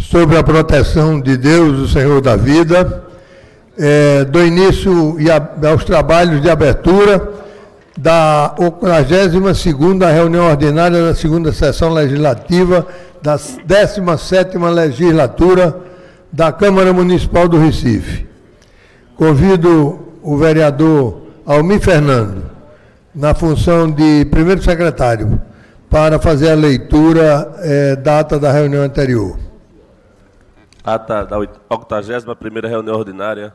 sobre a proteção de Deus, o Senhor da vida. Dou início aos trabalhos de abertura da 82ª reunião ordinária da segunda sessão legislativa da 17ª legislatura da Câmara Municipal do Recife. Convido o vereador Almir Fernando, na função de primeiro secretário, para fazer a leitura da ata da reunião anterior. Ata da 81ª reunião ordinária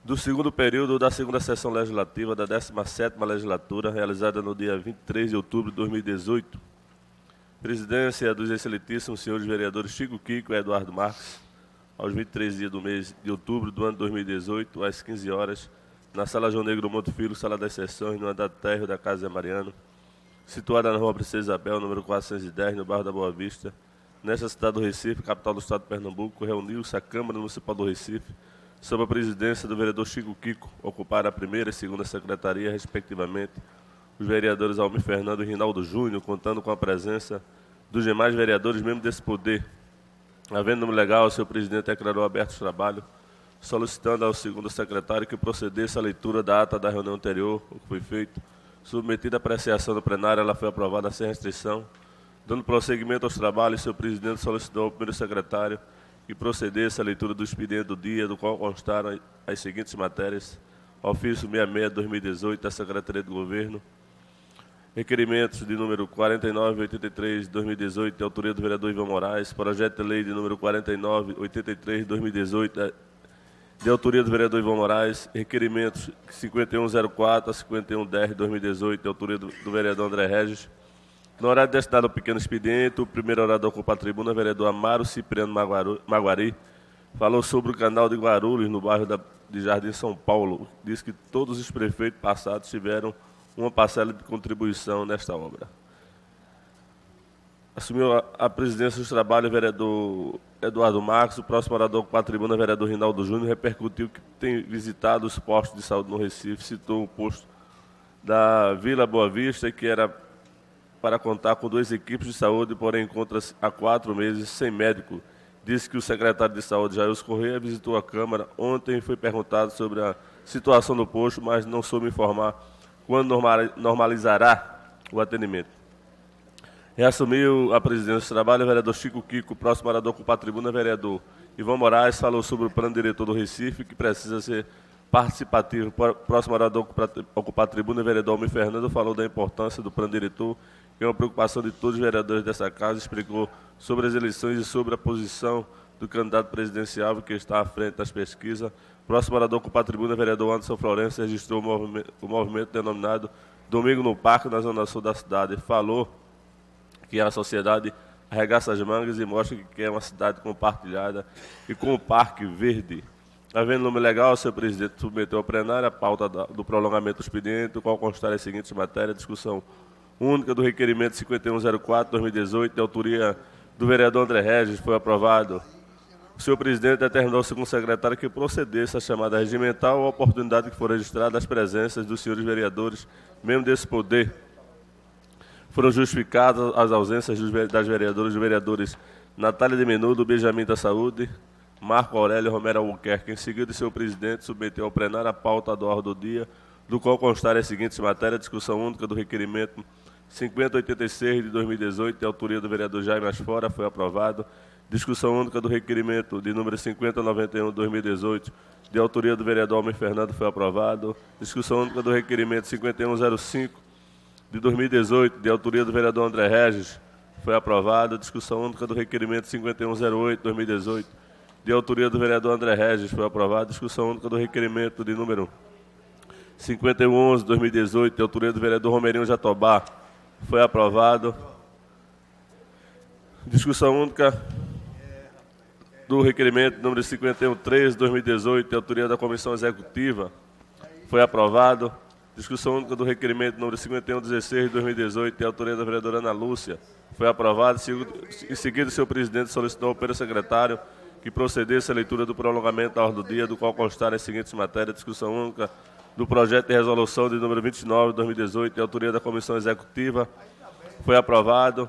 do segundo período da segunda sessão legislativa da 17ª legislatura, realizada no dia 23 de outubro de 2018. Presidência dos excelentíssimos senhores vereadores Chico Kiko e Eduardo Marques, aos 23 dias do mês de outubro do ano 2018, às 15 horas, na Sala João Negro Monte Filho, Sala das Sessões, no andar térreo da Casa Zé Mariano, situada na Rua Princesa Isabel, número 410, no bairro da Boa Vista, nesta cidade do Recife, capital do estado de Pernambuco, reuniu-se a Câmara Municipal do Recife, sob a presidência do vereador Chico Kiko, ocupar a primeira e segunda secretaria, respectivamente, os vereadores Almir Fernando e Rinaldo Júnior, contando com a presença dos demais vereadores, membros desse poder. Havendo nome legal, o seu presidente declarou aberto os trabalhos, solicitando ao segundo secretário que procedesse à leitura da ata da reunião anterior, o que foi feito. Submetida à apreciação do plenário, ela foi aprovada sem restrição. Dando prosseguimento aos trabalhos, seu presidente solicitou ao primeiro secretário que procedesse à leitura do expediente do dia, do qual constaram as seguintes matérias: ofício 66/2018 da Secretaria de Governo, requerimentos de número 4983/2018, de autoria do vereador Ivan Moraes, projeto de lei de número 4983/2018, de autoria do vereador Ivan Moraes, requerimentos 5104 a 5110/2018, de autoria do vereador André Regis. No horário destinado ao pequeno expediente, o primeiro orador ocupar a tribuna, o vereador Amaro Cipriano Maguari, falou sobre o canal de Guarulhos, no bairro de Jardim São Paulo. Diz que todos os prefeitos passados tiveram uma parcela de contribuição nesta obra. Assumiu a presidência dos trabalhos o vereador Eduardo Marques. O próximo orador ocupar a tribuna, o vereador Rinaldo Júnior, repercutiu que tem visitado os postos de saúde no Recife, citou o posto da Vila Boa Vista, que era para contar com 2 equipes de saúde, porém encontra-se há 4 meses sem médico. Disse que o secretário de Saúde, Jailson Correia, visitou a Câmara ontem e foi perguntado sobre a situação do posto, mas não soube informar quando normalizará o atendimento. Reassumiu a presidência do trabalho o vereador Chico Kiko. O próximo orador ocupar a tribuna, o vereador Ivan Moraes, falou sobre o plano diretor do Recife, que precisa ser participativo. O próximo orador ocupar a tribuna, o vereador Almir Fernando, falou da importância do plano diretor, que é uma preocupação de todos os vereadores dessa casa, explicou sobre as eleições e sobre a posição do candidato presidencial que está à frente das pesquisas. O próximo orador ocupar a tribuna, o vereador Anderson Florencio, registrou o movimento denominado Domingo no Parque, na zona sul da cidade. Falou que a sociedade arregaça as mangas e mostra que quer uma cidade compartilhada e com o Parque Verde. Havendo nome legal, o seu presidente submeteu ao plenário a pauta do prolongamento do expediente, o qual constar as seguintes matérias: discussão única do requerimento 5104/2018, de autoria do vereador André Regis, foi aprovado. O senhor presidente determinou ao segundo secretário que procedesse à chamada regimental, a oportunidade que for registrada as presenças dos senhores vereadores, membros desse poder. Foram justificadas as ausências das vereadores Natália de Menudo, Benjamin da Saúde, Marco Aurélio Romero Albuquerque. Em seguida, o senhor presidente submeteu ao plenário a pauta da ordem do dia, do qual constarem as seguintes matérias: discussão única do requerimento 5086/2018, de autoria do vereador Jaime Asfora, foi aprovado. Discussão única do requerimento de número 5091/2018, de autoria do vereador Almir Fernando, foi aprovado. Discussão única do requerimento 5105/2018, de autoria do vereador André Regis, foi aprovado. Discussão única do requerimento 5108/2018, de autoria do vereador André Regis, foi aprovado. Discussão única do requerimento de número 5111/2018, de autoria do vereador Romerinho Jatobá, foi aprovado. Discussão única do requerimento número 5113/2018, de autoria da Comissão Executiva, foi aprovado. Discussão única do requerimento número 5116/2018, de autoria da vereadora Ana Lúcia, foi aprovado. Em seguida, o senhor presidente solicitou ao primeiro secretário que procedesse à leitura do prolongamento da ordem do dia, do qual constarem as seguintes matérias: discussão única do projeto de resolução de número 29/2018, de autoria da Comissão Executiva, foi aprovado.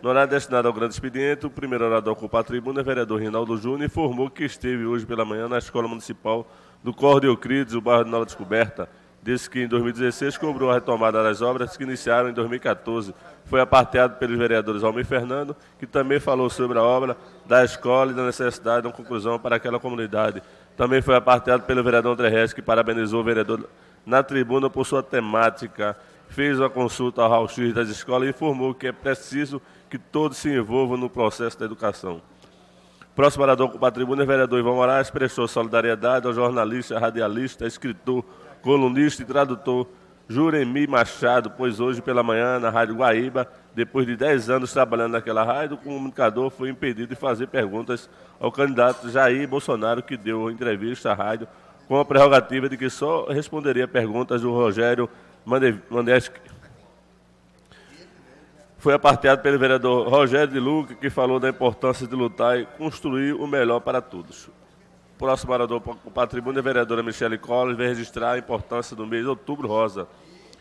No horário destinado ao grande expediente, o primeiro orador a ocupar a tribuna, o vereador Rinaldo Júnior, informou que esteve hoje pela manhã na Escola Municipal do Córrego de Euclides, o bairro de Nova Descoberta. Disse que em 2016 cobrou a retomada das obras que iniciaram em 2014. Foi aparteado pelos vereadores Almir Fernando, que também falou sobre a obra da escola e da necessidade de uma conclusão para aquela comunidade. Também foi aparteado pelo vereador André Regis, que parabenizou o vereador na tribuna por sua temática. Fez uma consulta ao raio-x das escolas e informou que é preciso que todos se envolvam no processo da educação. Próximo orador com a tribuna, o vereador Ivan Moraes prestou solidariedade ao jornalista, radialista, escritor, colunista e tradutor Juremi Machado, pois hoje pela manhã, na Rádio Guaíba, depois de 10 anos trabalhando naquela rádio, o comunicador foi impedido de fazer perguntas ao candidato Jair Bolsonaro, que deu entrevista à rádio com a prerrogativa de que só responderia perguntas do Rogério Mandeschi. Foi aparteado pelo vereador Rogério de Luca, que falou da importância de lutar e construir o melhor para todos. Próximo orador para a tribuna, a vereadora Michele Collins vai registrar a importância do mês de Outubro Rosa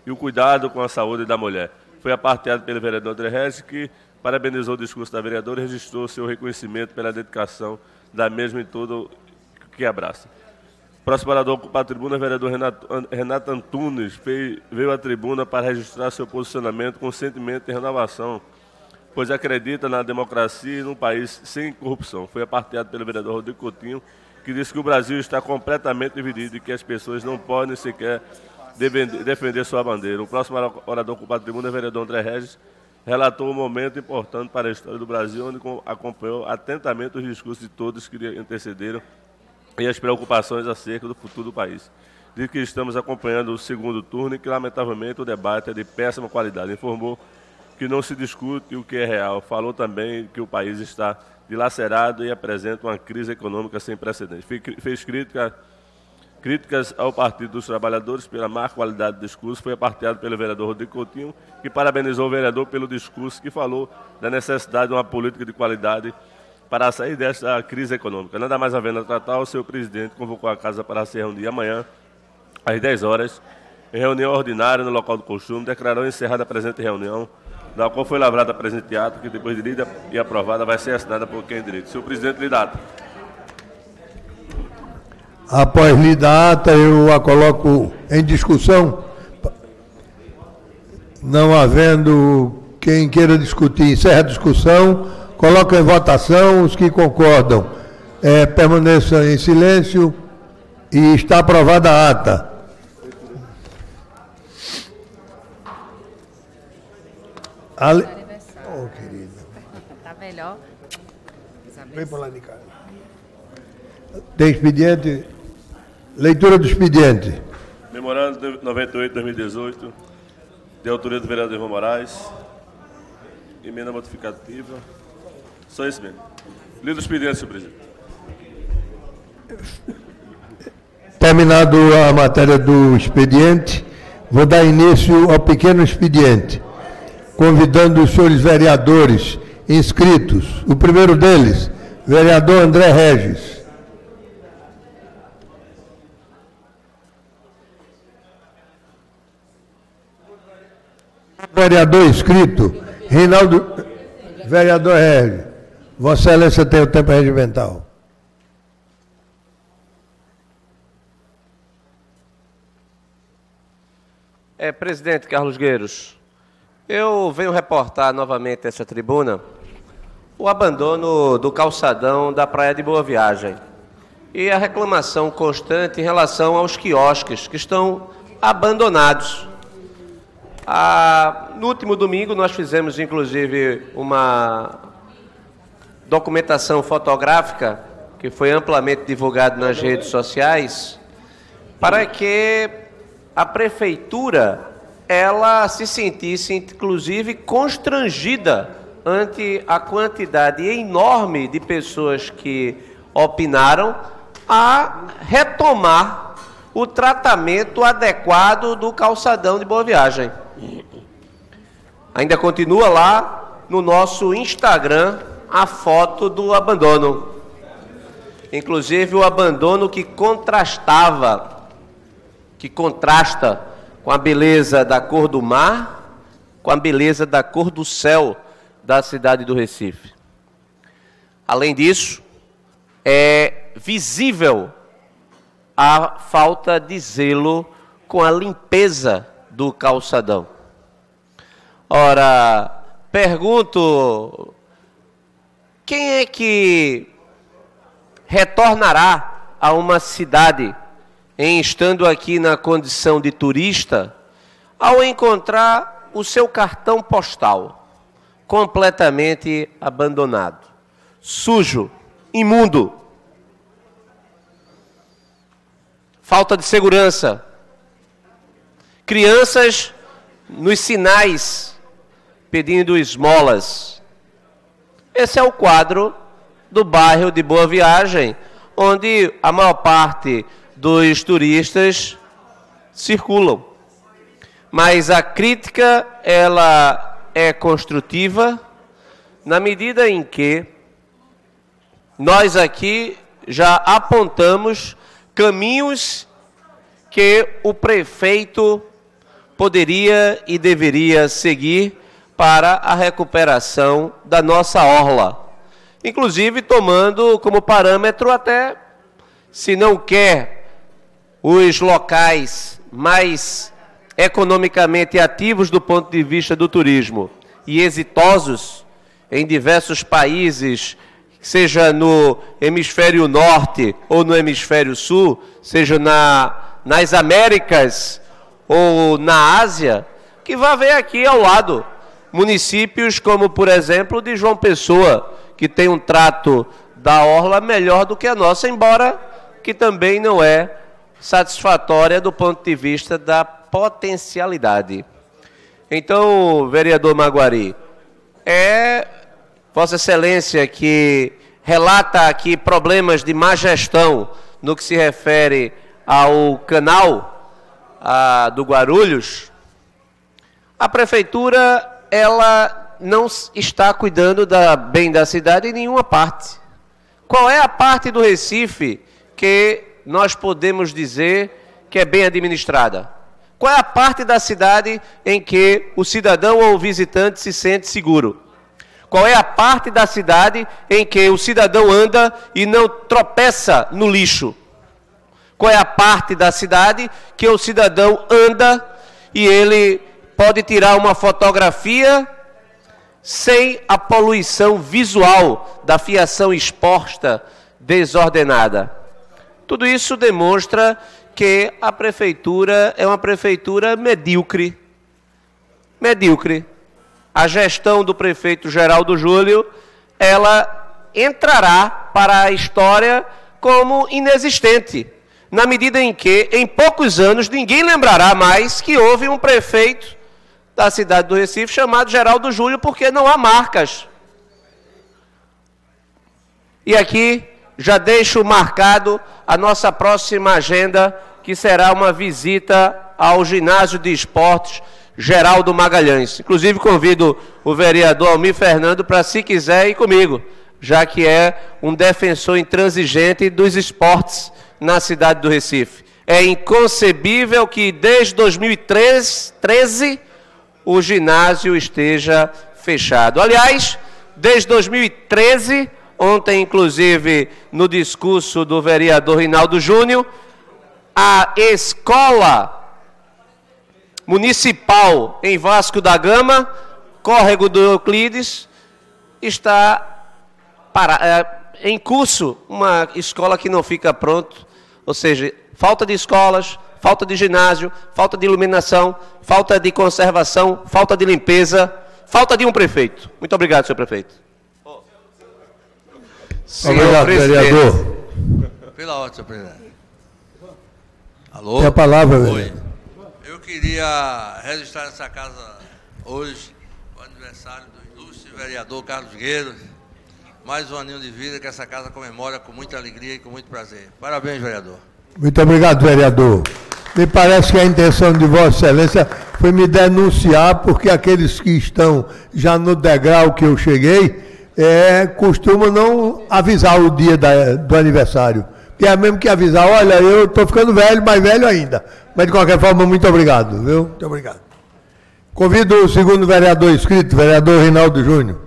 e o cuidado com a saúde da mulher. Foi aparteado pelo vereador André Regis, que parabenizou o discurso da vereadora e registrou seu reconhecimento pela dedicação da mesma em tudo que abraça. Próximo orador para a tribuna, o vereador Renato Antunes veio à tribuna para registrar seu posicionamento com sentimento de renovação, pois acredita na democracia e num país sem corrupção. Foi aparteado pelo vereador Rodrigo Coutinho, que disse que o Brasil está completamente dividido e que as pessoas não podem sequer defender sua bandeira. O próximo orador com a tribuna, o vereador André Regis, relatou um momento importante para a história do Brasil, onde acompanhou atentamente os discursos de todos que lhe antecederam e as preocupações acerca do futuro do país. Diz que estamos acompanhando o segundo turno e que, lamentavelmente, o debate é de péssima qualidade. Informou que não se discute o que é real. Falou também que o país está dilacerado e apresenta uma crise econômica sem precedentes. Fez críticas ao Partido dos Trabalhadores pela má qualidade do discurso. Foi aparteado pelo vereador Rodrigo Coutinho, que parabenizou o vereador pelo discurso, que falou da necessidade de uma política de qualidade para sair desta crise econômica. Nada mais havendo a tratar, o seu presidente convocou a casa para se reunir amanhã, às 10 horas, em reunião ordinária no local do costume, declarou encerrada a presente reunião, da qual foi lavrada a presente ato, que depois de lida e aprovada vai ser assinada por quem é direito. Senhor presidente, lida a ata. Após lida a ata, eu a coloco em discussão. Não havendo quem queira discutir, encerra a discussão, coloca em votação. Os que concordam permaneçam em silêncio e está aprovada a ata. Oh, querida. Tá melhor. Vem para lá de casa. Tem expediente. Leitura do expediente. Memorando 98/2018, de autoria do vereador Ivan Moraes. Emenda modificativa. Só isso mesmo. Lido o expediente, senhor presidente. Terminado a matéria do expediente, vou dar início ao pequeno expediente, convidando os senhores vereadores inscritos. O primeiro deles, vereador André Regis. Vereador inscrito, Reinaldo. Vereador Regis. Vossa Excelência tem o tempo regimental. Presidente Carlos Gueiros, eu venho reportar novamente essa tribuna o abandono do calçadão da Praia de Boa Viagem e a reclamação constante em relação aos quiosques que estão abandonados. No último domingo nós fizemos inclusive uma documentação fotográfica que foi amplamente divulgada nas redes sociais para que a prefeitura ela se sentisse inclusive constrangida ante a quantidade enorme de pessoas que opinaram a retomar o tratamento adequado do calçadão de Boa Viagem. Ainda continua lá no nosso Instagram a foto do abandono. Inclusive o abandono que contrasta com a beleza da cor do mar, com a beleza da cor do céu, da cidade do Recife. Além disso, é visível a falta de zelo com a limpeza do calçadão. Ora, pergunto, quem é que retornará a uma cidade, em estando aqui na condição de turista, ao encontrar o seu cartão postal completamente abandonado, sujo, imundo, falta de segurança, crianças nos sinais pedindo esmolas? Esse é o quadro do bairro de Boa Viagem, onde a maior parte dos turistas circulam. Mas a crítica, ela é construtiva na medida em que nós aqui já apontamos caminhos que o prefeito poderia e deveria seguir para a recuperação da nossa orla. Inclusive tomando como parâmetro até, se não quer os locais mais economicamente ativos do ponto de vista do turismo e exitosos em diversos países, seja no hemisfério norte ou no hemisfério sul, seja nas Américas ou na Ásia, que vai ver aqui ao lado municípios como, por exemplo, de João Pessoa, que tem um trato da orla melhor do que a nossa, embora que também não é satisfatória do ponto de vista da potencialidade. Então, vereador Maguari, é Vossa Excelência que relata aqui problemas de má gestão no que se refere ao canal do Guarulhos. A prefeitura, ela não está cuidando bem da cidade em nenhuma parte. Qual é a parte do Recife que nós podemos dizer que é bem administrada? Qual é a parte da cidade em que o cidadão ou o visitante se sente seguro? Qual é a parte da cidade em que o cidadão anda e não tropeça no lixo? Qual é a parte da cidade que o cidadão anda e ele pode tirar uma fotografia sem a poluição visual da fiação exposta, desordenada? Tudo isso demonstra que a prefeitura é uma prefeitura medíocre. Medíocre. A gestão do prefeito Geraldo Júlio, ela entrará para a história como inexistente, na medida em que, em poucos anos, ninguém lembrará mais que houve um prefeito da cidade do Recife chamado Geraldo Júlio, porque não há marcas. E aqui já deixo marcado a nossa próxima agenda, que será uma visita ao ginásio de esportes Geraldo Magalhães. Inclusive convido o vereador Almir Fernando para, se quiser, ir comigo, já que é um defensor intransigente dos esportes na cidade do Recife. É inconcebível que desde 2013 o ginásio esteja fechado. Aliás, desde 2013, ontem inclusive no discurso do vereador Rinaldo Júnior, a escola municipal em Vasco da Gama, Córrego do Euclides, está em curso uma escola que não fica pronta, ou seja, falta de escolas, falta de ginásio, falta de iluminação, falta de conservação, falta de limpeza, falta de um prefeito. Muito obrigado, senhor prefeito. Obrigado, vereador. Pela ordem, senhor presidente. Alô? Tem a palavra, Oi. vereador. Eu queria registrar nessa casa hoje o aniversário do ilustre vereador Carlos Gueiros. Mais um aninho de vida que essa casa comemora com muita alegria e com muito prazer. Parabéns, vereador. Muito obrigado, vereador. Me parece que a intenção de Vossa Excelência foi me denunciar, porque aqueles que estão já no degrau que eu cheguei, costumam não avisar o dia do aniversário. Que é mesmo que avisar, olha, eu estou ficando velho, mais velho ainda. Mas, de qualquer forma, muito obrigado, viu? Muito obrigado. Convido o segundo vereador inscrito, vereador Rinaldo Júnior.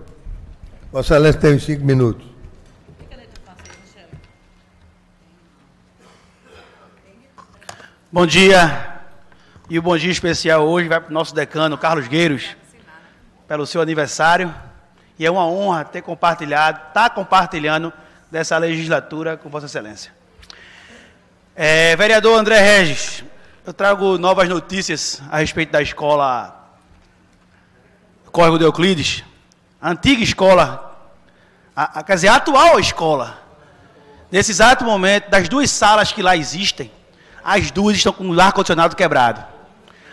Vossa Excelência tem 5 minutos. Bom dia. E o bom dia especial hoje vai para o nosso decano, Carlos Gueiros, pelo seu aniversário. E é uma honra ter compartilhando dessa legislatura com Vossa Excelência. Vereador André Regis, eu trago novas notícias a respeito da escola Córrego de Euclides, a antiga escola, quer dizer, a atual escola. Nesse exato momento, das 2 salas que lá existem, as 2 estão com o ar-condicionado quebrado.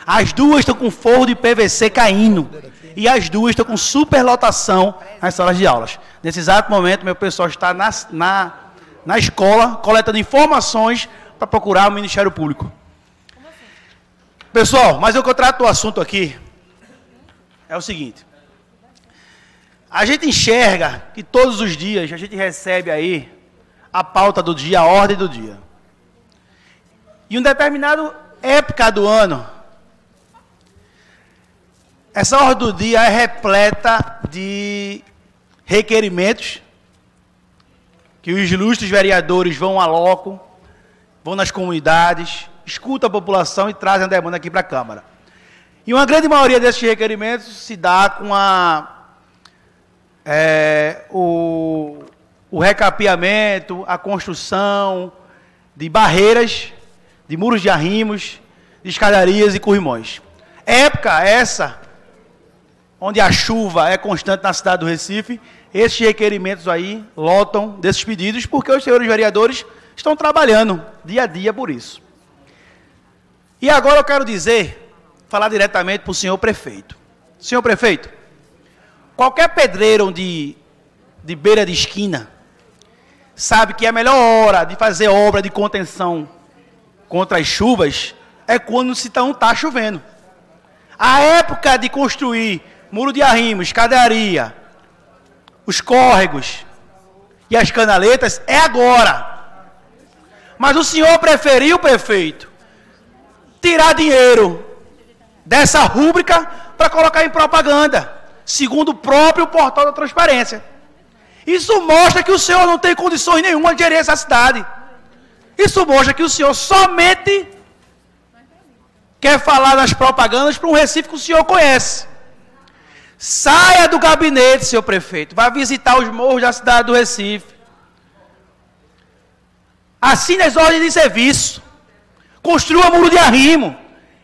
As 2 estão com forro de PVC caindo. E as 2 estão com superlotação nas salas de aulas. Nesse exato momento, meu pessoal está na escola, coletando informações para procurar o Ministério Público. Pessoal, mas eu trato o assunto aqui é o seguinte. A gente enxerga que todos os dias a gente recebe aí a pauta do dia, a ordem do dia. Em uma determinada época do ano, essa ordem do dia é repleta de requerimentos que os ilustres vereadores vão a loco, vão nas comunidades, escutam a população e trazem a demanda aqui para a Câmara. E uma grande maioria desses requerimentos se dá com o recapeamento, a construção de barreiras, de muros de arrimos, de escadarias e corrimões. Época essa, onde a chuva é constante na cidade do Recife, esses requerimentos aí lotam desses pedidos, porque os senhores vereadores estão trabalhando dia a dia por isso. E agora eu quero falar diretamente para o senhor prefeito. Senhor prefeito, qualquer pedreiro de beira de esquina sabe que a melhor hora de fazer obra de contenção contra as chuvas é quando não está chovendo. A época de construir muro de arrimo, escadaria, os córregos e as canaletas é agora. Mas o senhor preferiu, prefeito, tirar dinheiro dessa rúbrica para colocar em propaganda, segundo o próprio portal da transparência. Isso mostra que o senhor não tem condições nenhuma de gerir essa cidade. Isso mostra que o senhor somente quer falar nas propagandas para um Recife que o senhor conhece. Saia do gabinete, senhor prefeito. Vá visitar os morros da cidade do Recife. Assine as ordens de serviço. Construa muro de arrimo.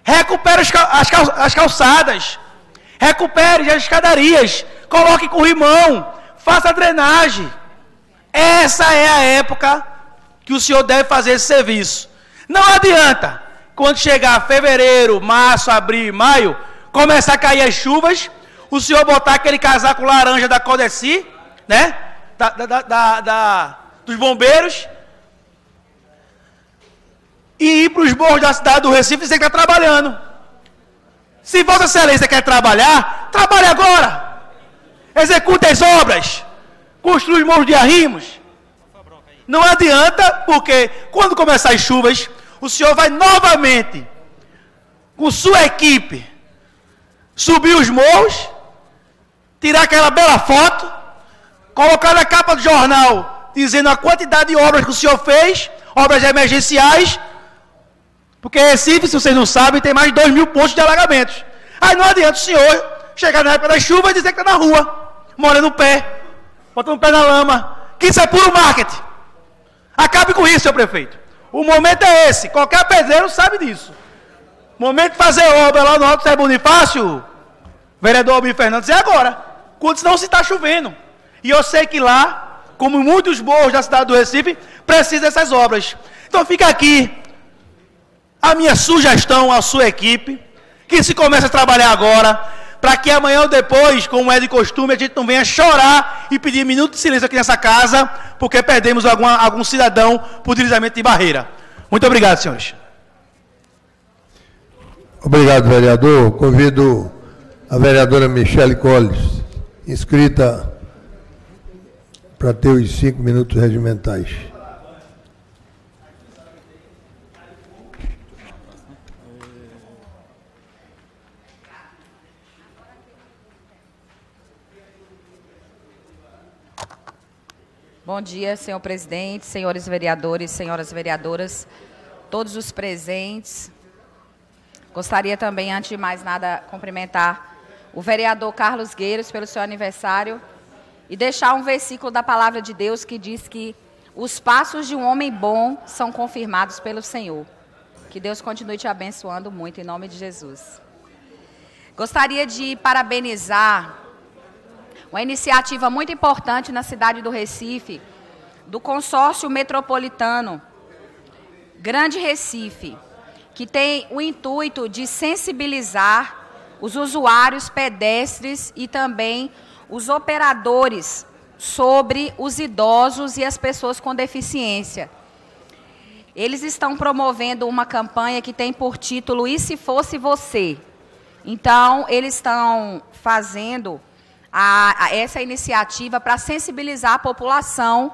Recupere as calçadas. Recupere as escadarias. Coloque corrimão. Faça drenagem. Essa é a época que o senhor deve fazer esse serviço. Não adianta, quando chegar fevereiro, março, abril, maio, começar a cair as chuvas, o senhor botar aquele casaco laranja da Codeci, né? Dos bombeiros, e ir para os morros da cidade do Recife e dizer que está trabalhando. Se Vossa Excelência quer trabalhar, trabalhe agora. Execute as obras. Construa os morros de arrimos. Não adianta, porque quando começar as chuvas, o senhor vai novamente, com sua equipe, subir os morros, tirar aquela bela foto, colocar na capa do jornal, dizendo a quantidade de obras que o senhor fez, obras emergenciais, porque Recife, se vocês não sabem, tem mais de 2.000 pontos de alagamentos. Aí não adianta o senhor chegar na época da chuva e dizer que está na rua, molhando o pé, botando o pé na lama, que isso é puro marketing. Acabe com isso, senhor prefeito. O momento é esse. Qualquer pedreiro sabe disso. O momento de fazer obra lá no Alto Zé Bonifácio, vereador Albino Fernandes, é agora. Quando não se está chovendo. E eu sei que lá, como muitos morros da cidade do Recife, precisa dessas obras. Então fica aqui a minha sugestão à sua equipe, que se comece a trabalhar agora, para que amanhã ou depois, como é de costume, a gente não venha chorar e pedir minuto de silêncio aqui nessa casa, porque perdemos algum cidadão por deslizamento de barreira. Muito obrigado, senhores. Obrigado, vereador. Convido a vereadora Michele Colles, inscrita para ter os 5 minutos regimentais. Bom dia, senhor presidente, senhores vereadores, senhoras vereadoras, todos os presentes. Gostaria também, antes de mais nada, cumprimentar o vereador Carlos Gueiros pelo seu aniversário e deixar um versículo da palavra de Deus que diz que os passos de um homem bom são confirmados pelo Senhor. Que Deus continue te abençoando muito, em nome de Jesus. Gostaria de parabenizar uma iniciativa muito importante na cidade do Recife, do consórcio metropolitano Grande Recife, que tem o intuito de sensibilizar os usuários pedestres e também os operadores sobre os idosos e as pessoas com deficiência. Eles estão promovendo uma campanha que tem por título E Se Fosse Você? Então, eles estão fazendo essa iniciativa para sensibilizar a população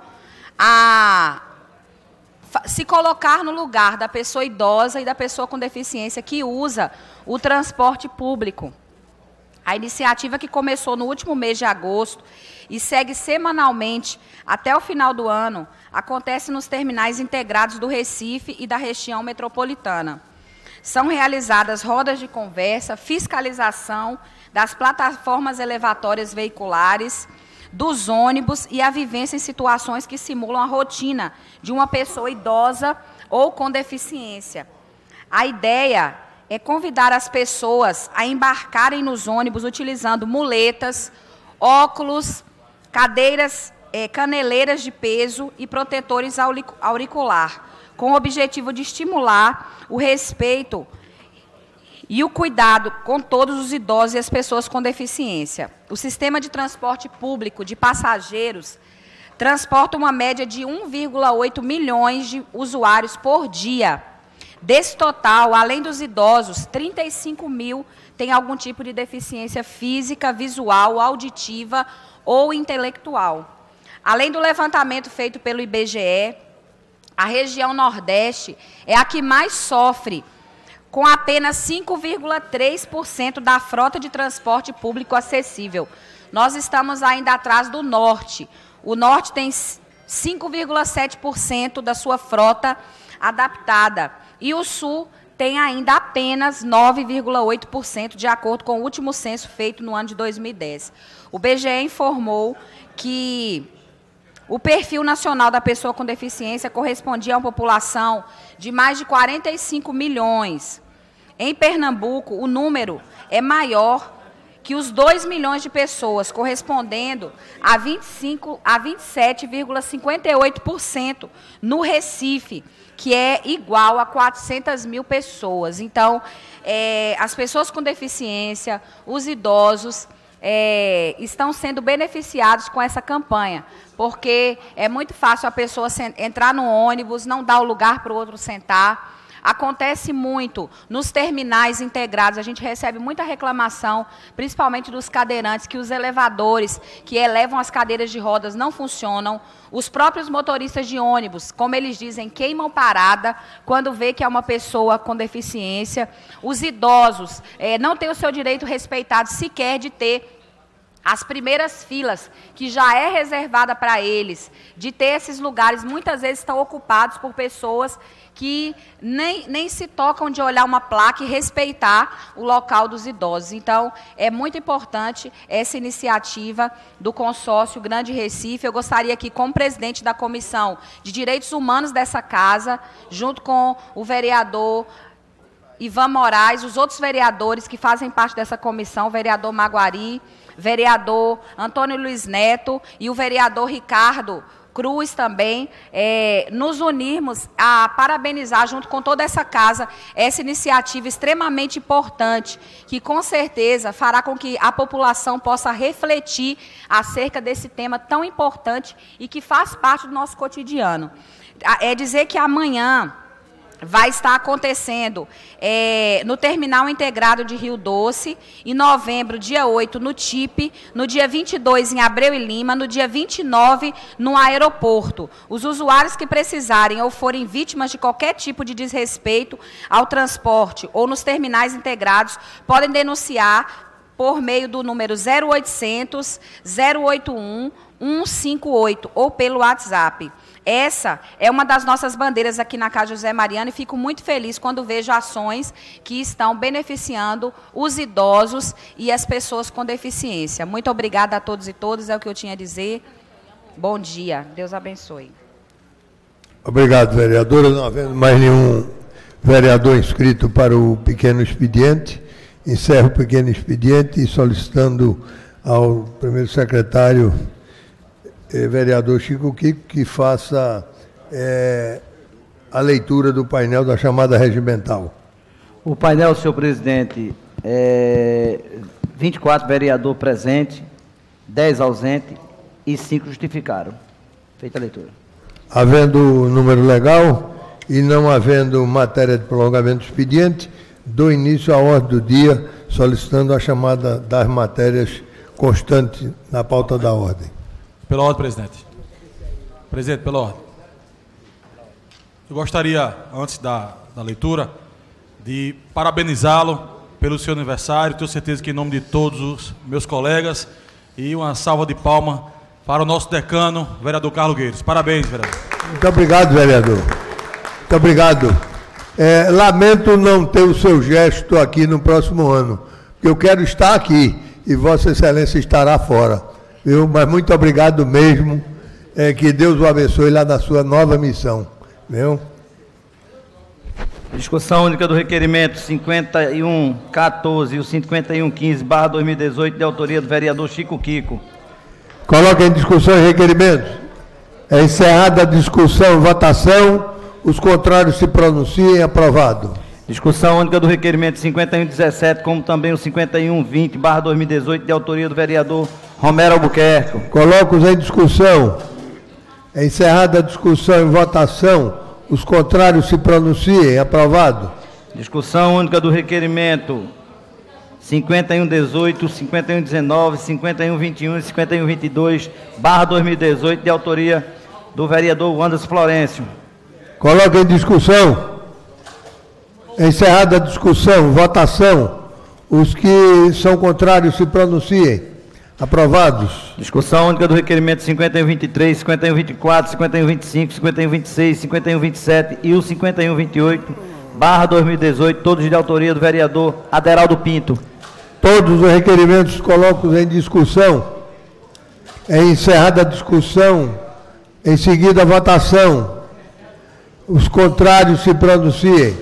a se colocar no lugar da pessoa idosa e da pessoa com deficiência que usa o transporte público. A iniciativa, que começou no último mês de agosto e segue semanalmente até o final do ano, acontece nos terminais integrados do Recife e da região metropolitana. São realizadas rodas de conversa, fiscalização das plataformas elevatórias veiculares, dos ônibus e a vivência em situações que simulam a rotina de uma pessoa idosa ou com deficiência. A ideia é convidar as pessoas a embarcarem nos ônibus utilizando muletas, óculos, cadeiras, caneleiras de peso e protetores auricular, com o objetivo de estimular o respeito e o cuidado com todos os idosos e as pessoas com deficiência. O sistema de transporte público de passageiros transporta uma média de 1,8 milhões de usuários por dia. Desse total, além dos idosos, 35 mil têm algum tipo de deficiência física, visual, auditiva ou intelectual. Além do levantamento feito pelo IBGE, a região Nordeste é a que mais sofre, com apenas 5,3% da frota de transporte público acessível. Nós estamos ainda atrás do Norte. O Norte tem 5,7% da sua frota adaptada. E o Sul tem ainda apenas 9,8%, de acordo com o último censo feito no ano de 2010. O BGE informou que o perfil nacional da pessoa com deficiência correspondia a uma população de mais de 45 milhões. Em Pernambuco, o número é maior que os 2 milhões de pessoas, correspondendo a 27,58% no Recife, que é igual a 400 mil pessoas. Então, as pessoas com deficiência, os idosos, estão sendo beneficiados com essa campanha, porque é muito fácil a pessoa entrar no ônibus, não dar o lugar para o outro sentar. Acontece muito nos terminais integrados, a gente recebe muita reclamação, principalmente dos cadeirantes, que os elevadores que elevam as cadeiras de rodas não funcionam. Os próprios motoristas de ônibus, como eles dizem, queimam parada quando vê que é uma pessoa com deficiência. Os idosos não têm o seu direito respeitado sequer de ter as primeiras filas, que já é reservada para eles, de ter esses lugares, muitas vezes estão ocupados por pessoas que nem se tocam de olhar uma placa e respeitar o local dos idosos. Então, é muito importante essa iniciativa do consórcio Grande Recife. Eu gostaria aqui, como presidente da Comissão de Direitos Humanos dessa casa, junto com o vereador Ivan Moraes, os outros vereadores que fazem parte dessa comissão, o vereador Maguari, vereador Antônio Luiz Neto e o vereador Ricardo Cruz também, nos unirmos a parabenizar, junto com toda essa casa, essa iniciativa extremamente importante, que com certeza fará com que a população possa refletir acerca desse tema tão importante e que faz parte do nosso cotidiano. É dizer que amanhã vai estar acontecendo no Terminal Integrado de Rio Doce, em novembro, dia 8, no TIP, no dia 22, em Abreu e Lima, no dia 29, no aeroporto. Os usuários que precisarem ou forem vítimas de qualquer tipo de desrespeito ao transporte ou nos terminais integrados, podem denunciar por meio do número 0800 081 158 ou pelo WhatsApp. Essa é uma das nossas bandeiras aqui na Casa José Mariano e fico muito feliz quando vejo ações que estão beneficiando os idosos e as pessoas com deficiência. Muito obrigada a todos e todas, é o que eu tinha a dizer. Bom dia, Deus abençoe. Obrigado, vereadora. Não havendo mais nenhum vereador inscrito para o pequeno expediente, encerro o pequeno expediente e solicitando ao primeiro secretário, vereador Chico Kiko, que faça a leitura do painel da chamada regimental. O painel, senhor presidente, 24 vereador presente, 10 ausente e 5 justificaram. Feita a leitura. Havendo número legal e não havendo matéria de prolongamento do expediente, dou início à ordem do dia, solicitando a chamada das matérias constantes na pauta da ordem. Pela ordem, presidente. Presidente, pela ordem. Eu gostaria, antes da leitura, de parabenizá-lo pelo seu aniversário. Tenho certeza que em nome de todos os meus colegas, e uma salva de palmas para o nosso decano, vereador Carlos Gueiros. Parabéns, vereador. Muito obrigado, vereador. Muito obrigado. Lamento não ter o seu gesto aqui no próximo ano, porque eu quero estar aqui e Vossa Excelência estará fora. Mas muito obrigado mesmo, que Deus o abençoe lá na sua nova missão. Viu? Discussão única do requerimento 5114 e o 5115/2018, de autoria do vereador Chico Kiko. Coloca em discussão os requerimentos. É encerrada a discussão e votação. Os contrários se pronunciem. Aprovado. Discussão única do requerimento 5117, como também o 5120/2018, de autoria do vereador Romero Albuquerque. Coloco-os em discussão. É encerrada a discussão e votação. Os contrários se pronunciem. Aprovado. Discussão única do requerimento 5118, 5119, 5121 e 5122/2018, de autoria do vereador Anderson Florencio. Coloca em discussão. Encerrada a discussão, votação. Os que são contrários se pronunciem. Aprovados. Discussão única do requerimento 5123, 5124, 5125, 5126, 5127 e o 5128/2018, todos de autoria do vereador Aderaldo Pinto. Todos os requerimentos coloco em discussão. É encerrada a discussão. Em seguida, a votação. Os contrários se pronunciem.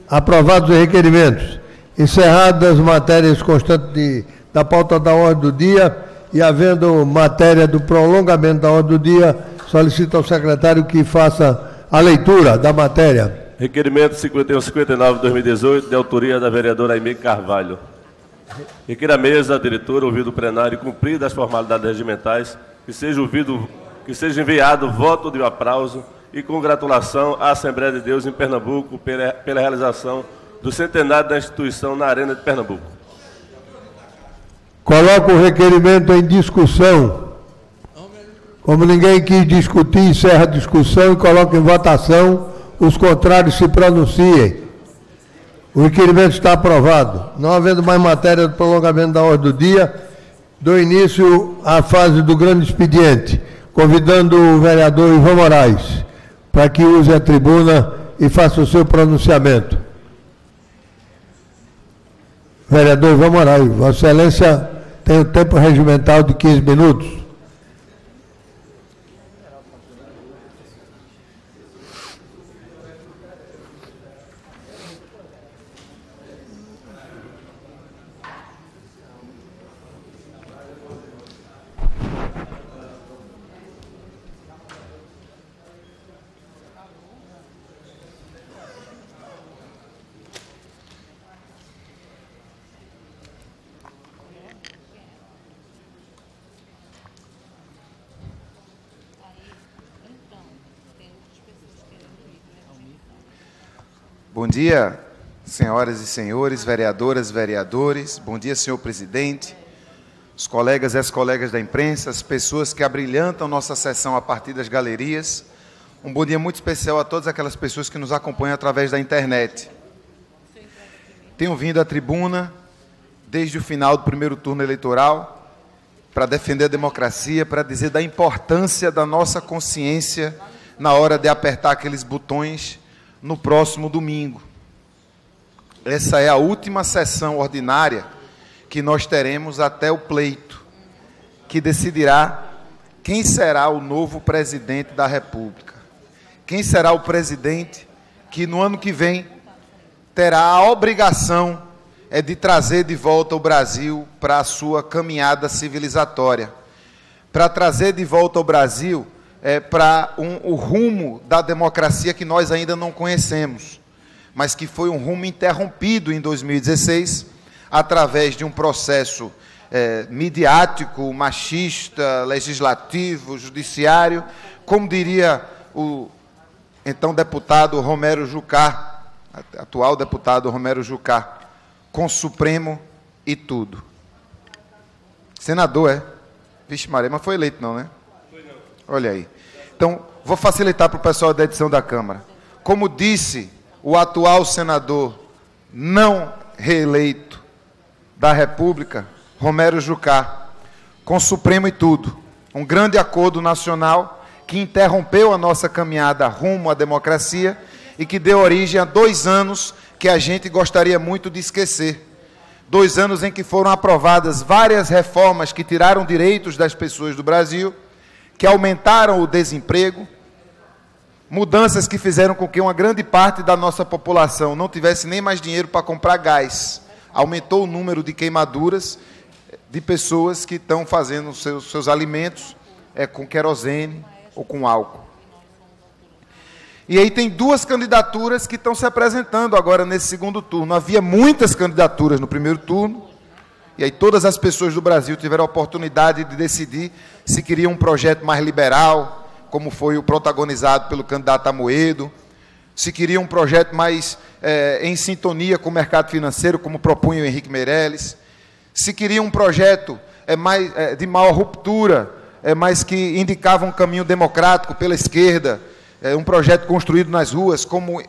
Aprovados os requerimentos. Encerradas as matérias constantes da pauta da ordem do dia e, havendo matéria do prolongamento da ordem do dia, solicito ao secretário que faça a leitura da matéria. Requerimento 5159/2018, de autoria da vereadora Aimee Carvalho. Requer a mesa, a diretora, ouvido o plenário e cumpridas as formalidades regimentais, que seja enviado voto de aplauso e congratulação à Assembleia de Deus em Pernambuco pela realização do centenário da instituição na Arena de Pernambuco. Coloco o requerimento em discussão. Como ninguém quis discutir, encerra a discussão e coloco em votação. Os contrários se pronunciem. O requerimento está aprovado. Não havendo mais matéria do prolongamento da ordem do dia, dou início à fase do grande expediente, convidando o vereador Ivan Moraes para que use a tribuna e faça o seu pronunciamento. Vereador Ivan Moraes, Vossa Excelência tem o tempo regimental de 15 minutos. Bom dia, senhoras e senhores, vereadoras, vereadores. Bom dia, senhor presidente, os colegas e as colegas da imprensa, as pessoas que abrilhantam nossa sessão a partir das galerias. Um bom dia muito especial a todas aquelas pessoas que nos acompanham através da internet. Tenho vindo à tribuna desde o final do primeiro turno eleitoral para defender a democracia, para dizer da importância da nossa consciência na hora de apertar aqueles botões no próximo domingo. Essa é a última sessão ordinária que nós teremos até o pleito, que decidirá quem será o novo presidente da República. Quem será o presidente que no ano que vem terá a obrigação de trazer de volta o Brasil para a sua caminhada civilizatória, para trazer de volta o Brasil para o rumo da democracia que nós ainda não conhecemos, mas que foi um rumo interrompido em 2016, através de um processo midiático, machista, legislativo, judiciário, como diria o então deputado Romero Jucá, atual deputado Romero Jucá, com Supremo e tudo. Senador, é? Vixe Maria, mas foi eleito não, né? Foi não. Olha aí. Então, vou facilitar para o pessoal da edição da Câmara. Como disse o atual senador não reeleito da República, Romero Jucá, com Supremo e tudo. Um grande acordo nacional que interrompeu a nossa caminhada rumo à democracia e que deu origem a 2 anos que a gente gostaria muito de esquecer. 2 anos em que foram aprovadas várias reformas que tiraram direitos das pessoas do Brasil, que aumentaram o desemprego, mudanças que fizeram com que uma grande parte da nossa população não tivesse nem mais dinheiro para comprar gás. Aumentou o número de queimaduras de pessoas que estão fazendo seus alimentos com querosene ou com álcool. E aí tem 2 candidaturas que estão se apresentando agora nesse segundo turno. Havia muitas candidaturas no primeiro turno, e aí todas as pessoas do Brasil tiveram a oportunidade de decidir se queriam um projeto mais liberal, como foi o protagonizado pelo candidato Amoedo, se queriam um projeto mais em sintonia com o mercado financeiro, como propunha o Henrique Meirelles, se queriam um projeto de maior ruptura, mas que indicava um caminho democrático pela esquerda, um projeto construído nas ruas, como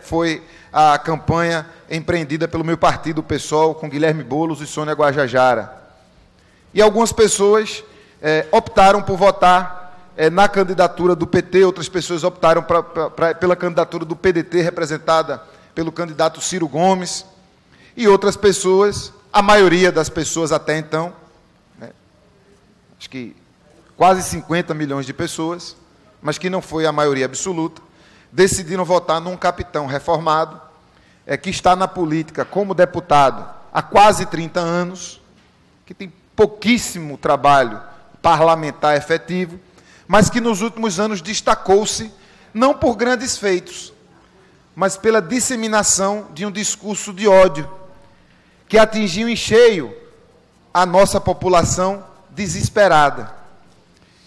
foi a campanha empreendida pelo meu partido, o PSOL, com Guilherme Boulos e Sônia Guajajara. E algumas pessoas optaram por votar na candidatura do PT, outras pessoas optaram pela candidatura do PDT, representada pelo candidato Ciro Gomes, e outras pessoas, a maioria das pessoas até então, acho que quase 50 milhões de pessoas, mas que não foi a maioria absoluta, decidiram votar num capitão reformado, que está na política como deputado há quase 30 anos, que tem pouquíssimo trabalho parlamentar efetivo, mas que nos últimos anos destacou-se, não por grandes feitos, mas pela disseminação de um discurso de ódio, que atingiu em cheio a nossa população desesperada.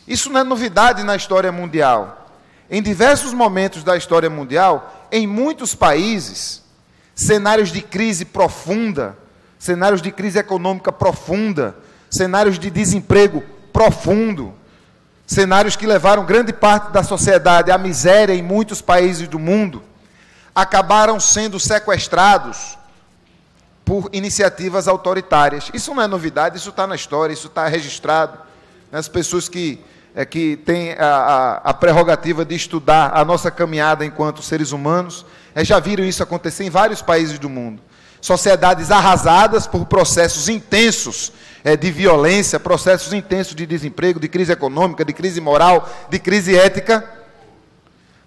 Isso não é novidade na história mundial. Em diversos momentos da história mundial, em muitos países, cenários de crise profunda, cenários de crise econômica profunda, cenários de desemprego profundo, cenários que levaram grande parte da sociedade à miséria em muitos países do mundo, acabaram sendo sequestrados por iniciativas autoritárias. Isso não é novidade, isso está na história, isso está registrado. As pessoas que têm a prerrogativa de estudar a nossa caminhada enquanto seres humanos, já viram isso acontecer em vários países do mundo. Sociedades arrasadas por processos intensos de violência, processos intensos de desemprego, de crise econômica, de crise moral, de crise ética,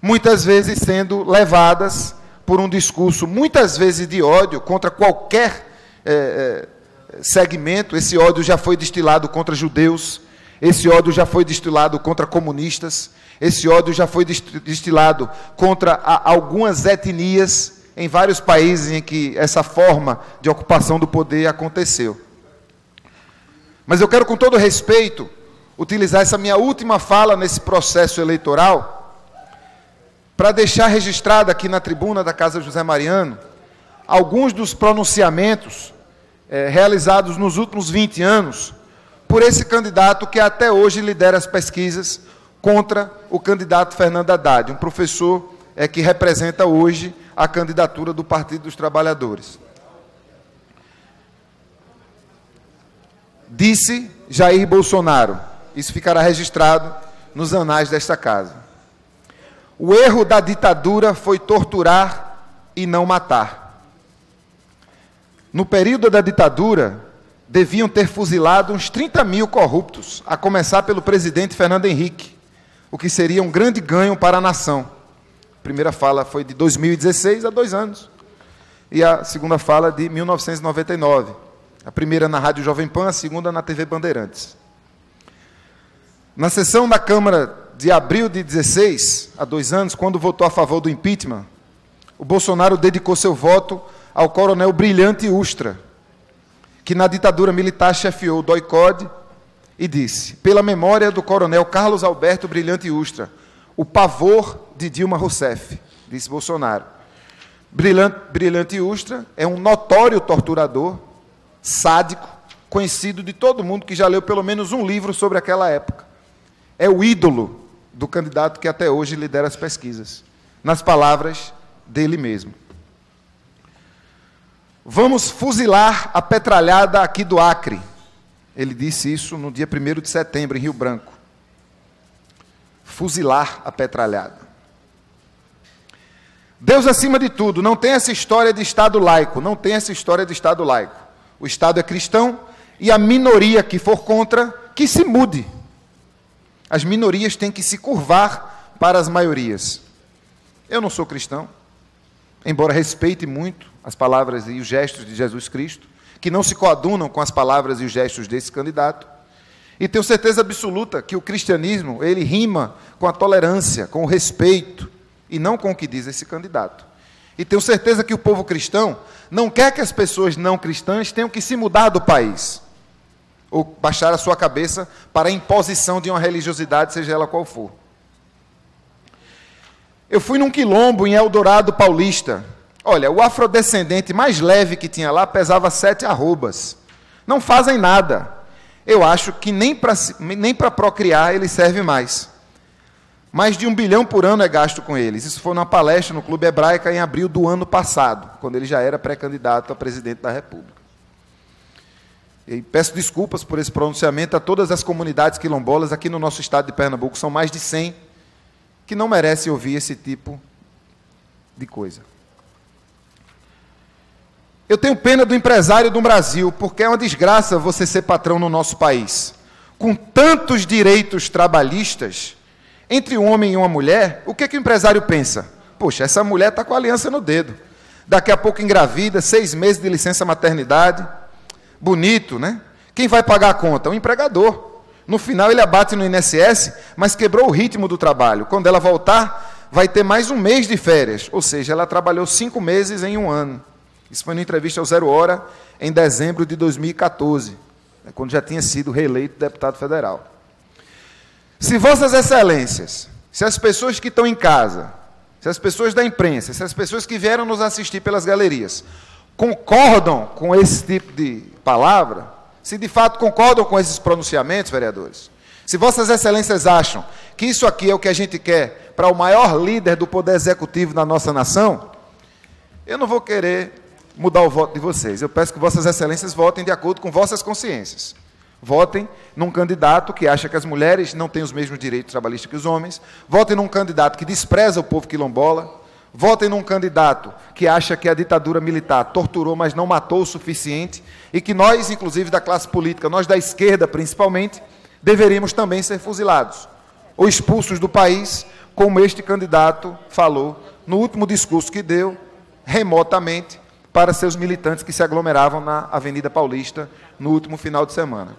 muitas vezes sendo levadas por um discurso, muitas vezes de ódio, contra qualquer segmento. Esse ódio já foi destilado contra judeus, esse ódio já foi destilado contra comunistas, esse ódio já foi destilado contra algumas etnias em vários países em que essa forma de ocupação do poder aconteceu. Mas eu quero, com todo respeito, utilizar essa minha última fala nesse processo eleitoral para deixar registrado aqui na tribuna da Casa José Mariano alguns dos pronunciamentos realizados nos últimos 20 anos por esse candidato que até hoje lidera as pesquisas contra o candidato Fernando Haddad, um professor que representa hoje a candidatura do Partido dos Trabalhadores. disse Jair Bolsonaro. Isso ficará registrado nos anais desta casa. O erro da ditadura foi torturar e não matar. No período da ditadura, deviam ter fuzilado uns 30 mil corruptos, a começar pelo presidente Fernando Henrique, o que seria um grande ganho para a nação. A primeira fala foi de 2016, há 2 anos, e a segunda fala de 1999. A primeira na Rádio Jovem Pan, a segunda na TV Bandeirantes. Na sessão da Câmara de abril de 16, há 2 anos, quando votou a favor do impeachment, o Bolsonaro dedicou seu voto ao coronel Brilhante Ustra, que na ditadura militar chefiou o DOI-CODE, e disse: pela memória do coronel Carlos Alberto Brilhante Ustra, o pavor de Dilma Rousseff, disse Bolsonaro. Brilhante Ustra é um notório torturador, sádico, conhecido de todo mundo que já leu pelo menos um livro sobre aquela época. É o ídolo do candidato que até hoje lidera as pesquisas, nas palavras dele mesmo. Vamos fuzilar a petralhada aqui do Acre. Ele disse isso no dia 1º de setembro, em Rio Branco. Fuzilar a petralhada. Deus acima de tudo, não tem essa história de Estado laico, não tem essa história de Estado laico. O Estado é cristão e a minoria que for contra, que se mude. As minorias têm que se curvar para as maiorias. Eu não sou cristão, embora respeite muito as palavras e os gestos de Jesus Cristo, que não se coadunam com as palavras e os gestos desse candidato. E tenho certeza absoluta que o cristianismo, ele rima com a tolerância, com o respeito, e não com o que diz esse candidato. E tenho certeza que o povo cristão não quer que as pessoas não cristãs tenham que se mudar do país, ou baixar a sua cabeça para a imposição de uma religiosidade, seja ela qual for. Eu fui num quilombo em Eldorado Paulista. Olha, o afrodescendente mais leve que tinha lá pesava 7 arrobas. Não fazem nada. Eu acho que nem para procriar ele serve mais. Mais de 1 bilhão por ano é gasto com eles. Isso foi numa palestra no Clube Hebraica em abril do ano passado, quando ele já era pré-candidato a presidente da República. E peço desculpas por esse pronunciamento a todas as comunidades quilombolas aqui no nosso estado de Pernambuco, são mais de 100, que não merecem ouvir esse tipo de coisa. Eu tenho pena do empresário do Brasil, porque é uma desgraça você ser patrão no nosso país. Com tantos direitos trabalhistas, entre um homem e uma mulher, o que o empresário pensa? Poxa, essa mulher está com a aliança no dedo. Daqui a pouco engravida, 6 meses de licença maternidade. Bonito, né? Quem vai pagar a conta? O empregador. No final ele abate no INSS, mas quebrou o ritmo do trabalho. Quando ela voltar, vai ter mais 1 mês de férias. Ou seja, ela trabalhou 5 meses em 1 ano. Isso foi na entrevista ao 0 Hora, em dezembro de 2014, quando já tinha sido reeleito deputado federal. Se Vossas Excelências, se as pessoas que estão em casa, se as pessoas da imprensa, se as pessoas que vieram nos assistir pelas galerias, concordam com esse tipo de palavra, se de fato concordam com esses pronunciamentos, vereadores, se Vossas Excelências acham que isso aqui é o que a gente quer para o maior líder do poder executivo da nossa nação, eu não vou querer mudar o voto de vocês. Eu peço que Vossas Excelências votem de acordo com vossas consciências. Votem num candidato que acha que as mulheres não têm os mesmos direitos trabalhistas que os homens. Votem num candidato que despreza o povo quilombola. Votem num candidato que acha que a ditadura militar torturou, mas não matou o suficiente. E que nós, inclusive da classe política, nós da esquerda principalmente, deveríamos também ser fuzilados ou expulsos do país, como este candidato falou no último discurso que deu, remotamente, para seus militantes que se aglomeravam na Avenida Paulista no último final de semana.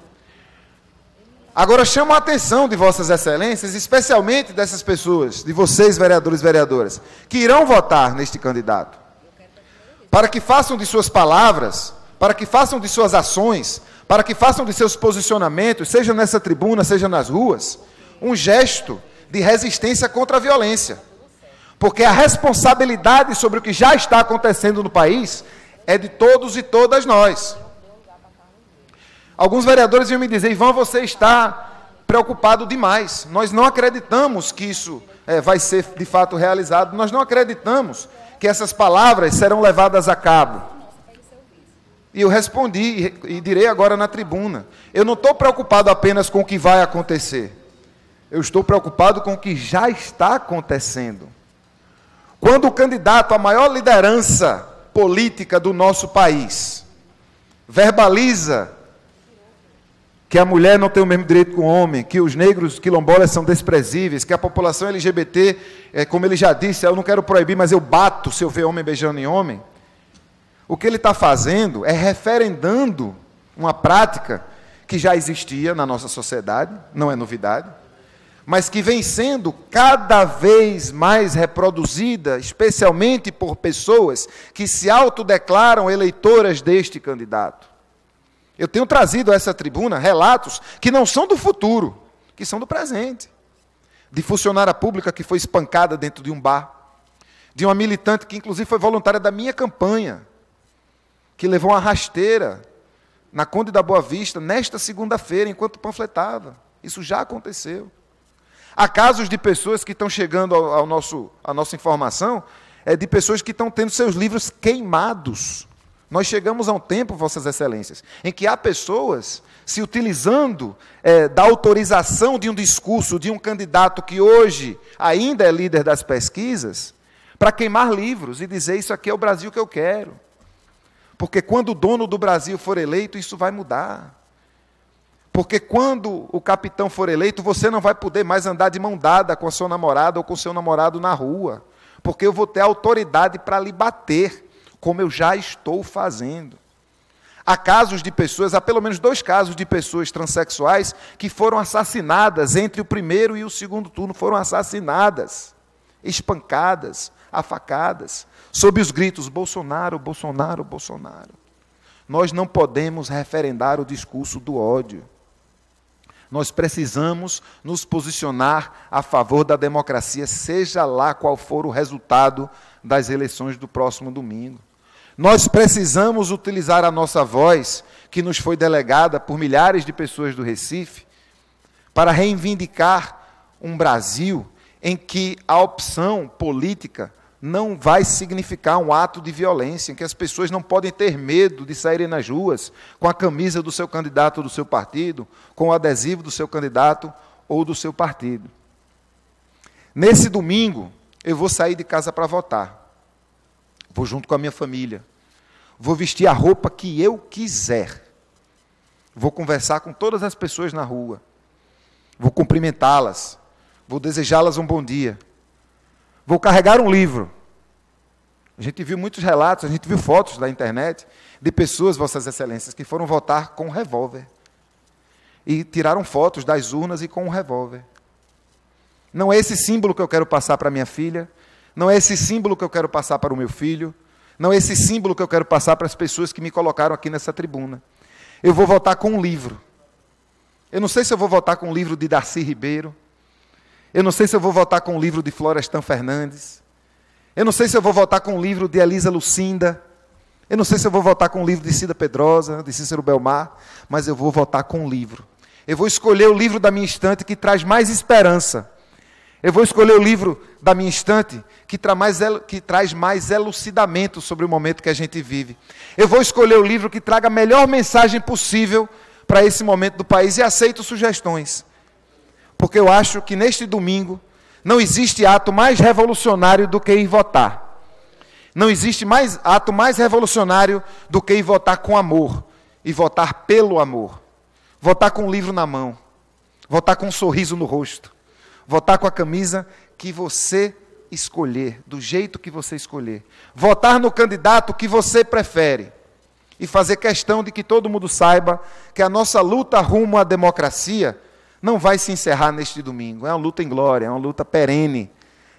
Agora chamo a atenção de Vossas Excelências, especialmente dessas pessoas, de vocês, vereadores e vereadoras, que irão votar neste candidato, para que façam de suas palavras, para que façam de suas ações, para que façam de seus posicionamentos, seja nessa tribuna, seja nas ruas, um gesto de resistência contra a violência. Porque a responsabilidade sobre o que já está acontecendo no país é de todos e todas nós. Alguns vereadores iam me dizer: Ivan, você está preocupado demais. Nós não acreditamos que isso vai ser de fato realizado. Nós não acreditamos que essas palavras serão levadas a cabo. E eu respondi, e direi agora na tribuna, eu não estou preocupado apenas com o que vai acontecer. Eu estou preocupado com o que já está acontecendo. Quando o candidato à maior liderança política do nosso país verbaliza que a mulher não tem o mesmo direito que o homem, que os negros quilombolas são desprezíveis, que a população LGBT, como ele já disse, eu não quero proibir, mas eu bato se eu ver homem beijando em homem. O que ele está fazendo é referendando uma prática que já existia na nossa sociedade, não é novidade, mas que vem sendo cada vez mais reproduzida, especialmente por pessoas que se autodeclaram eleitoras deste candidato. Eu tenho trazido a essa tribuna relatos que não são do futuro, que são do presente. De funcionária pública que foi espancada dentro de um bar, de uma militante que inclusive foi voluntária da minha campanha, que levou uma rasteira na Conde da Boa Vista, nesta segunda-feira, enquanto panfletava. Isso já aconteceu. Há casos de pessoas que estão chegando à nossa informação, de pessoas que estão tendo seus livros queimados. Nós chegamos a um tempo, Vossas Excelências, em que há pessoas se utilizando da autorização de um discurso de um candidato que hoje ainda é líder das pesquisas, para queimar livros e dizer isso aqui é o Brasil que eu quero. Porque quando o dono do Brasil for eleito, isso vai mudar. Porque quando o capitão for eleito, você não vai poder mais andar de mão dada com a sua namorada ou com o seu namorado na rua. Porque eu vou ter autoridade para lhe bater, como eu já estou fazendo. Há casos de pessoas, há pelo menos 2 casos de pessoas transexuais que foram assassinadas entre o primeiro e o segundo turno, foram assassinadas, espancadas, afacadas, sob os gritos, Bolsonaro, Bolsonaro, Bolsonaro. Nós não podemos referendar o discurso do ódio. Nós precisamos nos posicionar a favor da democracia, seja lá qual for o resultado das eleições do próximo domingo. Nós precisamos utilizar a nossa voz, que nos foi delegada por milhares de pessoas do Recife, para reivindicar um Brasil em que a opção política não vai significar um ato de violência, em que as pessoas não podem ter medo de saírem nas ruas com a camisa do seu candidato ou do seu partido, com o adesivo do seu candidato ou do seu partido. Nesse domingo, eu vou sair de casa para votar. Vou junto com a minha família. Vou vestir a roupa que eu quiser. Vou conversar com todas as pessoas na rua. Vou cumprimentá-las. Vou desejá-las um bom dia. Vou carregar um livro. A gente viu muitos relatos, a gente viu fotos da internet de pessoas, Vossas Excelências, que foram votar com um revólver. E tiraram fotos das urnas e com um revólver. Não é esse símbolo que eu quero passar para minha filha, não é esse símbolo que eu quero passar para o meu filho, não é esse símbolo que eu quero passar para as pessoas que me colocaram aqui nessa tribuna. Eu vou votar com um livro. Eu não sei se eu vou votar com um livro de Darcy Ribeiro, eu não sei se eu vou votar com um livro de Florestan Fernandes, eu não sei se eu vou votar com um livro de Elisa Lucinda, eu não sei se eu vou votar com um livro de Cida Pedrosa, de Cícero Belmar, mas eu vou votar com um livro. Eu vou escolher o livro da minha estante que traz mais esperança. Eu vou escolher o livro da minha estante que traz mais elucidamento sobre o momento que a gente vive. Eu vou escolher o livro que traga a melhor mensagem possível para esse momento do país e aceito sugestões. Porque eu acho que neste domingo não existe ato mais revolucionário do que ir votar. Não existe ato mais revolucionário do que ir votar com amor e votar pelo amor. Votar com um livro na mão, votar com um sorriso no rosto, votar com a camisa que você escolher, do jeito que você escolher. Votar no candidato que você prefere. E fazer questão de que todo mundo saiba que a nossa luta rumo à democracia não vai se encerrar neste domingo. É uma luta em glória, é uma luta perene.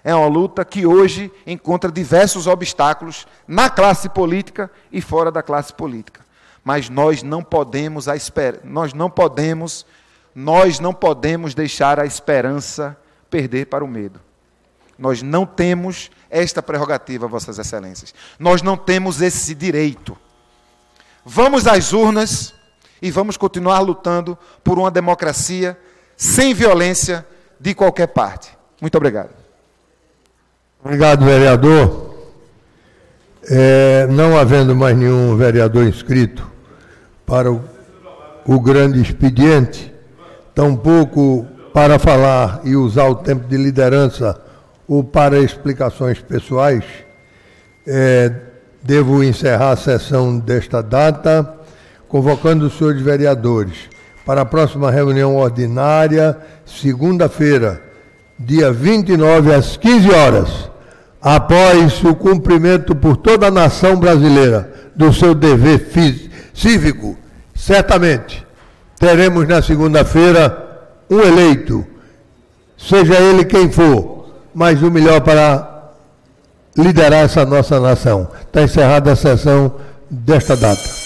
É uma luta que hoje encontra diversos obstáculos na classe política e fora da classe política. Mas nós não podemos deixar a esperança perder para o medo. Nós não temos esta prerrogativa, Vossas Excelências. Nós não temos esse direito. Vamos às urnas e vamos continuar lutando por uma democracia sem violência de qualquer parte. Muito obrigado. Obrigado, vereador. Não havendo mais nenhum vereador inscrito para o grande expediente, tampouco para falar e usar o tempo de liderança ou para explicações pessoais, devo encerrar a sessão desta data, convocando os senhores vereadores para a próxima reunião ordinária, segunda-feira, dia 29, às 15 horas, após o cumprimento por toda a nação brasileira do seu dever cívico. Certamente teremos na segunda-feira um eleito, seja ele quem for, mas o melhor para liderar essa nossa nação. Está encerrada a sessão desta data.